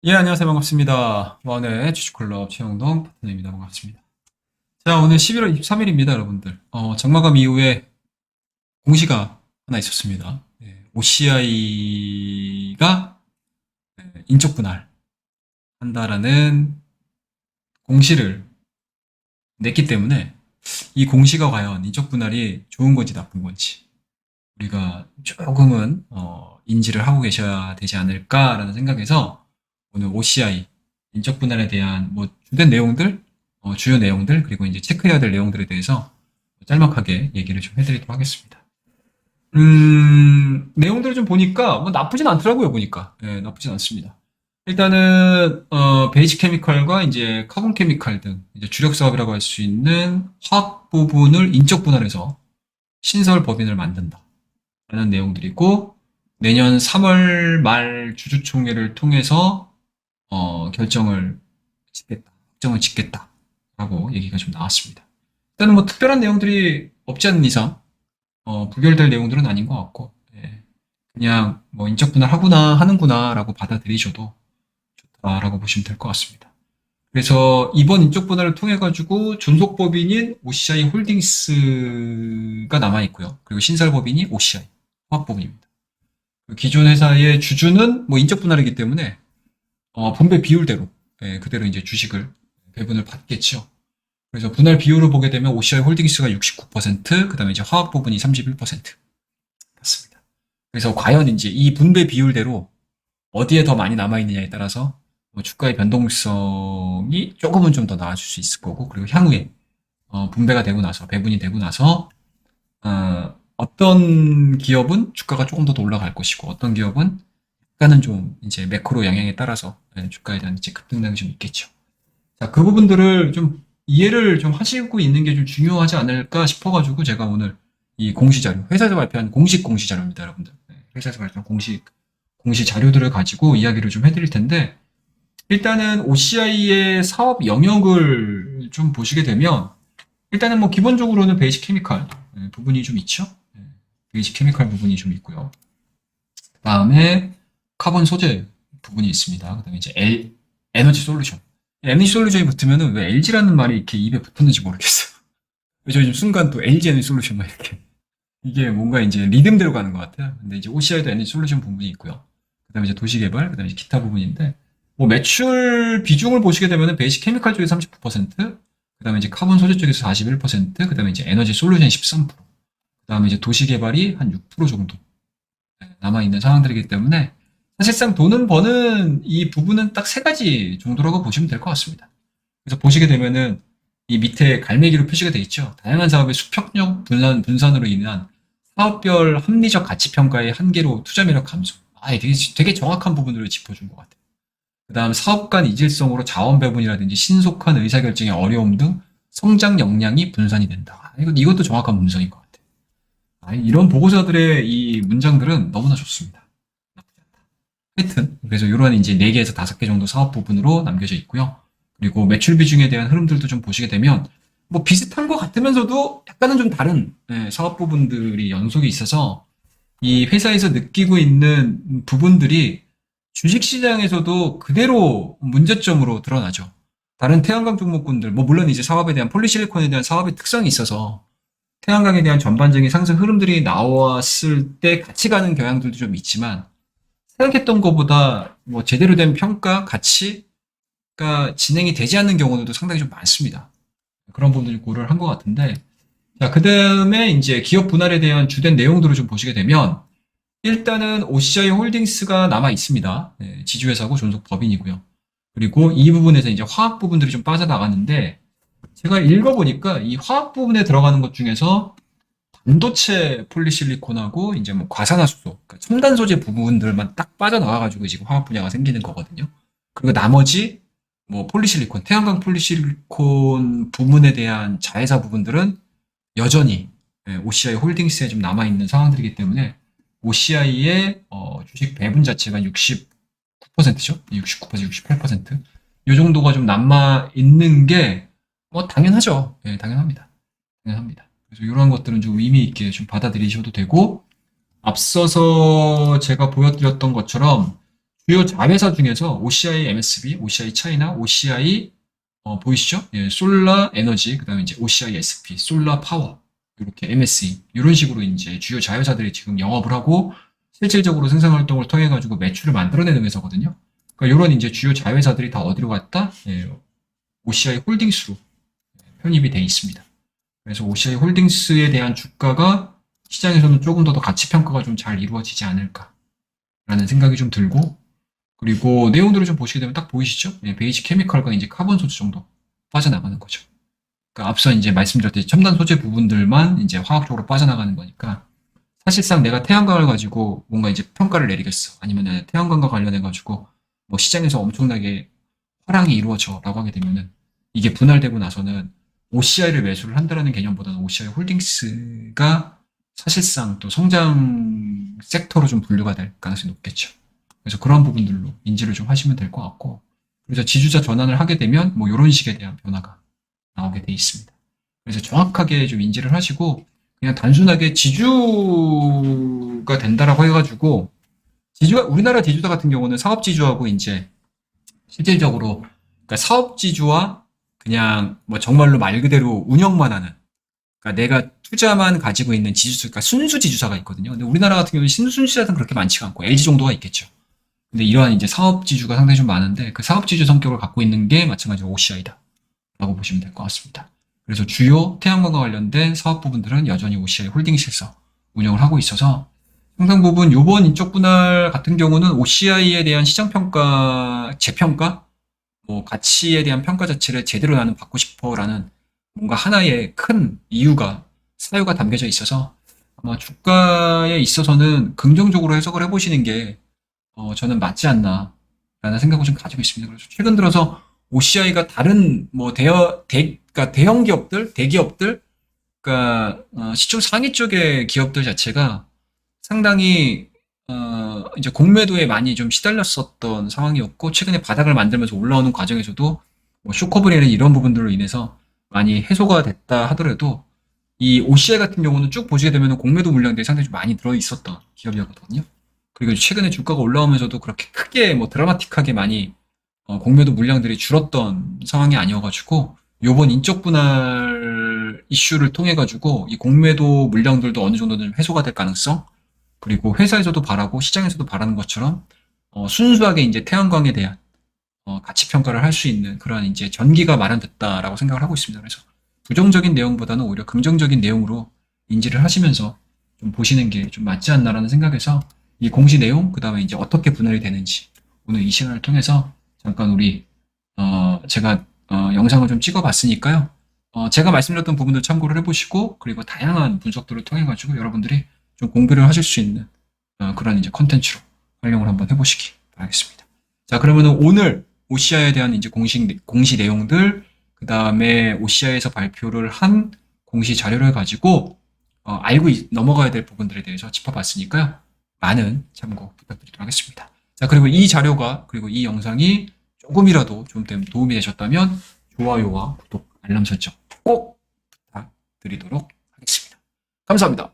예, 안녕하세요. 반갑습니다. 원의 주식클럽 최영동 파트너입니다. 반갑습니다. 자, 오늘 11월 23일입니다, 여러분들. 장마감 이후에 공시가 하나 있었습니다. OCI가 인적 분할한다라는 공시를 냈기 때문에 이 공시가 과연 인적 분할이 좋은 건지 나쁜 건지 우리가 조금은 인지를 하고 계셔야 되지 않을까라는 생각에서 오늘 OCI 인적 분할에 대한 뭐 주된 내용들, 주요 내용들 그리고 이제 체크해야 될 내용들에 대해서 짤막하게 얘기를 좀 해드리도록 하겠습니다. 내용들을 좀 보니까 뭐 나쁘진 않더라고요. 보니까 나쁘진 않습니다. 일단은 베이직 케미칼과 이제 카본 케미칼 등 이제 주력 사업이라고 할 수 있는 화학 부분을 인적 분할해서 신설 법인을 만든다. 라는 내용들이고 내년 3월 말 주주총회를 통해서 결정을 짓겠다, 확정을 짓겠다라고 얘기가 좀 나왔습니다. 일단은 뭐 특별한 내용들이 없지 않는 이상 부결될 내용들은 아닌 것 같고 그냥 뭐 인적 분할하구나 하는구나라고 받아들이셔도 좋다라고 보시면 될 것 같습니다. 그래서 이번 인적 분할을 통해 가지고 존속법인인 OCI 홀딩스가 남아 있고요. 그리고 신설법인이 OCI 화학법인입니다. 기존 회사의 주주는 뭐 인적 분할이기 때문에 분배 비율대로 그대로 이제 주식을 배분을 받겠죠. 그래서 분할 비율을 보게 되면 OCI 홀딩스가 69%, 그다음에 이제 화학 부분이 31% 같습니다. 그래서 과연 이제 이 분배 비율대로 어디에 더 많이 남아 있느냐에 따라서 뭐 주가의 변동성이 조금은 좀 더 나아질 수 있을 거고, 그리고 향후에 분배가 되고 나서 배분이 되고 나서 어떤 기업은 주가가 조금 더 올라갈 것이고 어떤 기업은 약간은 좀 이제 매크로 영향에 따라서 주가에 대한 이제 급등량이 좀 있겠죠. 자, 그 부분들을 좀 이해를 좀 하시고 있는 게 좀 중요하지 않을까 싶어가지고 제가 오늘 이 공시 자료, 회사에서 발표한 공식 공시 자료입니다, 여러분들. 회사에서 발표한 공시 자료들을 가지고 이야기를 좀 해드릴 텐데 일단은 OCI의 사업 영역을 좀 보시게 되면 일단은 뭐 기본적으로는 베이직 케미칼 부분이 좀 있죠. 베이직 케미칼 부분이 좀 있고요. 그다음에 카본 소재 부분이 있습니다. 그다음에 이제 에너지 솔루션. 에너지 솔루션이 붙으면은 왜 LG라는 말이 이렇게 입에 붙었는지 모르겠어요. 저 요즘 순간 또 LG 에너지 솔루션 막 이렇게 이게 뭔가 이제 리듬대로 가는 것 같아요. 근데 이제 OCI도 에너지 솔루션 부분이 있고요. 그다음에 이제 도시개발, 그다음에 이제 기타 부분인데 뭐 매출 비중을 보시게 되면은 베이직 케미칼 쪽에서 39%, 그다음에 이제 카본 소재 쪽에서 41%, 그다음에 이제 에너지 솔루션 13%, 그다음에 이제 도시개발이 한 6% 정도 남아 있는 상황들이기 때문에 사실상 돈은 버는 이 부분은 딱 세 가지 정도라고 보시면 될 것 같습니다. 그래서 보시게 되면은 이 밑에 갈매기로 표시가 되어 있죠. 다양한 사업의 수평적 분산으로 인한 사업별 합리적 가치 평가의 한계로 투자 매력 감소. 되게 정확한 부분으로 짚어준 것 같아요. 그 다음 사업 간 이질성으로 자원 배분이라든지 신속한 의사결정의 어려움 등 성장 역량이 분산이 된다. 이것도 정확한 문장인 것 같아요. 이런 보고서들의 이 문장들은 너무나 좋습니다. 하여튼 그래서 이런 이제 4개에서 5개 정도 사업 부분으로 남겨져 있고요. 그리고 매출 비중에 대한 흐름들도 좀 보시게 되면 뭐 비슷한 것 같으면서도 약간은 좀 다른 사업 부분들이 연속이 있어서 이 회사에서 느끼고 있는 부분들이 주식시장에서도 그대로 문제점으로 드러나죠. 다른 태양광 종목군들, 뭐 물론 이제 사업에 대한 폴리실리콘에 대한 사업의 특성이 있어서 태양광에 대한 전반적인 상승 흐름들이 나왔을 때 같이 가는 경향들도 좀 있지만 생각했던 것보다 뭐 제대로 된 평가, 가치가 진행이 되지 않는 경우들도 상당히 좀 많습니다. 그런 부분들이 고려를 한 것 같은데, 자, 그 다음에 이제 기업 분할에 대한 주된 내용들을 좀 보시게 되면, 일단은 OCI 홀딩스가 남아 있습니다. 지주회사고 존속 법인이고요. 그리고 이 부분에서 이제 화학 부분들이 좀 빠져나가는데, 제가 읽어보니까 이 화학 부분에 들어가는 것 중에서 반도체 폴리실리콘하고 이제 뭐 과산화수소, 그러니까 첨단 소재 부분들만 딱 빠져나와가지고 지금 화학 분야가 생기는 거거든요. 그리고 나머지 뭐 폴리실리콘, 태양광 폴리실리콘 부문에 대한 자회사 부분들은 여전히 OCI 홀딩스에 좀 남아있는 상황들이기 때문에 OCI의 주식 배분 자체가 69%죠. 69%, 68%. 이 정도가 좀 남아있는 게 뭐 당연하죠. 당연합니다. 당연합니다. 그래서 이런 것들은 좀 의미 있게 좀 받아들이셔도 되고 앞서서 제가 보여드렸던 것처럼 주요 자회사 중에서 OCI MSB, OCI 차이나, OCI 보이시죠? 예, 솔라 에너지, 그다음에 이제 OCI SP, 솔라 파워, 이렇게 MSE 이런 식으로 이제 주요 자회사들이 지금 영업을 하고 실질적으로 생산 활동을 통해 가지고 매출을 만들어내는 회사거든요. 그러니까 이런 이제 주요 자회사들이 다 어디로 갔다? 예, OCI 홀딩스로 편입이 돼 있습니다. 그래서 OCI 홀딩스에 대한 주가가 시장에서는 조금 더 가치 평가가 좀 잘 이루어지지 않을까라는 생각이 좀 들고, 그리고 내용들을 좀 보시게 되면 딱 보이시죠? 예, 베이직 케미컬과 이제 카본 소재 정도 빠져나가는 거죠. 그러니까 앞서 이제 말씀드렸듯이 첨단 소재 부분들만 이제 화학적으로 빠져나가는 거니까, 사실상 내가 태양광을 가지고 뭔가 이제 평가를 내리겠어. 아니면 태양광과 관련해 가지고 뭐 시장에서 엄청나게 화랑이 이루어져라고 하게 되면은 이게 분할되고 나서는 OCI를 매수를 한다라는 개념보다는 OCI 홀딩스가 사실상 또 성장 섹터로 좀 분류가 될 가능성이 높겠죠. 그래서 그런 부분들로 인지를 좀 하시면 될 것 같고, 그래서 지주자 전환을 하게 되면 뭐 이런 식에 대한 변화가 나오게 돼 있습니다. 그래서 정확하게 좀 인지를 하시고, 그냥 단순하게 지주가 된다라고 해가지고, 지주가, 우리나라 지주사 같은 경우는 사업지주하고 이제 실질적으로, 그러니까 사업지주와 그냥 뭐 정말로 말 그대로 운영만 하는, 그러니까 내가 투자만 가지고 있는 지주사, 그러니까 순수 지주사가 있거든요. 근데 우리나라 같은 경우는 순수 지주사는 그렇게 많지가 않고 LG 정도가 있겠죠. 근데 이러한 이제 사업지주가 상당히 좀 많은데 그 사업지주 성격을 갖고 있는 게 마찬가지로 OCI다. 라고 보시면 될 것 같습니다. 그래서 주요 태양광과 관련된 사업 부분들은 여전히 OCI 홀딩스에서 운영을 하고 있어서 상당 부분 요번 인적 분할 같은 경우는 OCI에 대한 시장 평가, 재평가, 뭐 가치에 대한 평가 자체를 제대로 나는 받고 싶어라는 뭔가 하나의 큰 이유가 사유가 담겨져 있어서 아마 주가에 있어서는 긍정적으로 해석을 해보시는 게 저는 맞지 않나라는 생각을 좀 가지고 있습니다. 그래서 최근 들어서 OCI가 다른 뭐 그러니까 대형 기업들, 대기업들, 그러니까 시총 상위 쪽의 기업들 자체가 상당히 이제 공매도에 많이 좀 시달렸었던 상황이었고 최근에 바닥을 만들면서 올라오는 과정에서도 뭐 쇼커브리나 이런 부분들로 인해서 많이 해소가 됐다 하더라도 이 OCI 같은 경우는 쭉 보시게 되면 공매도 물량들이 상당히 좀 많이 들어 있었던 기업이었거든요. 그리고 최근에 주가가 올라오면서도 그렇게 크게 뭐 드라마틱하게 많이 공매도 물량들이 줄었던 상황이 아니어가지고 요번 인적 분할 이슈를 통해 가지고 이 공매도 물량들도 어느 정도는 해소가 될 가능성, 그리고 회사에서도 바라고 시장에서도 바라는 것처럼 순수하게 이제 태양광에 대한 가치 평가를 할 수 있는 그러한 이제 전기가 마련됐다라고 생각을 하고 있습니다. 그래서 부정적인 내용보다는 오히려 긍정적인 내용으로 인지를 하시면서 좀 보시는 게 좀 맞지 않나라는 생각에서 이 공시 내용, 그 다음에 이제 어떻게 분할이 되는지 오늘 이 시간을 통해서 잠깐 우리 제가 영상을 좀 찍어봤으니까요. 제가 말씀드렸던 부분들 참고를 해보시고 그리고 다양한 분석들을 통해 가지고 여러분들이 좀 공부를 하실 수 있는 그런 이제 컨텐츠로 활용을 한번 해보시기 바라겠습니다. 자, 그러면은 오늘 OCI에 대한 이제 공시 내용들, 그 다음에 OCI에서 발표를 한 공시 자료를 가지고 알고 넘어가야 될 부분들에 대해서 짚어봤으니까요. 많은 참고 부탁드리도록 하겠습니다. 자, 그리고 이 자료가, 그리고 이 영상이 조금이라도 좀 도움이 되셨다면 좋아요와 구독, 알람 설정 꼭 부탁드리도록 하겠습니다. 감사합니다.